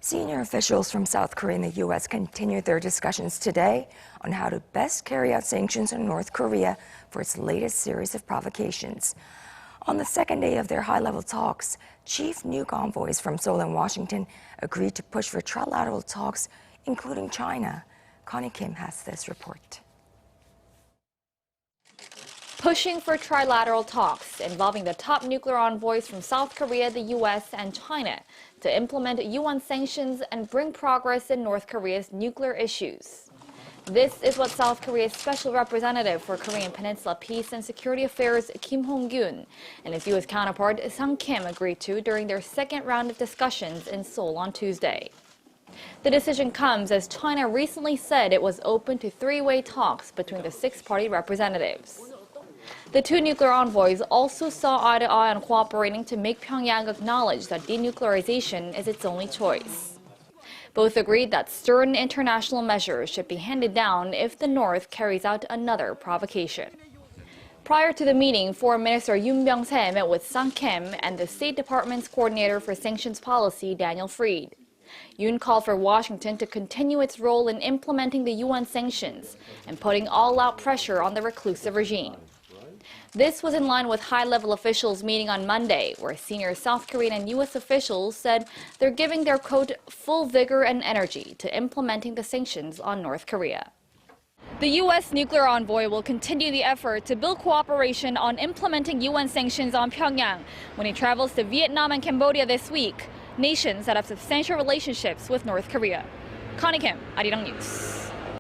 Senior officials from South Korea and the U.S. continued their discussions today on how to best carry out sanctions on North Korea for its latest series of provocations. On the second day of their high-level talks, chief nuke envoys from Seoul and Washington agreed to push for trilateral talks, including China. Connie Kim has this report. Pushing for trilateral talks involving the top nuclear envoys from South Korea, the U.S., and China to implement UN sanctions and bring progress in North Korea's nuclear issues. This is what South Korea's Special Representative for Korean Peninsula Peace and Security Affairs Kim Hong-Kyun and his U.S. counterpart Kim agreed to during their second round of discussions in Seoul on Tuesday. The decision comes as China recently said it was open to three-way talks between the six-party representatives. The two nuclear envoys also saw eye to eye on cooperating to make Pyongyang acknowledge that denuclearization is its only choice. Both agreed that stern international measures should be handed down if the North carries out another provocation. Prior to the meeting, Foreign Minister Yoon Byung-se met with Kim and the State Department's coordinator for sanctions policy, Daniel Freed. Yoon called for Washington to continue its role in implementing the UN sanctions and putting all-out pressure on the reclusive regime. This was in line with high-level officials meeting on Monday, where senior South Korean and U.S. officials said they're giving their, quote, full vigor and energy to implementing the sanctions on North Korea. The U.S. nuclear envoy will continue the effort to build cooperation on implementing UN sanctions on Pyongyang when he travels to Vietnam and Cambodia this week, nations that have substantial relationships with North Korea. Connie Kim, Arirang News.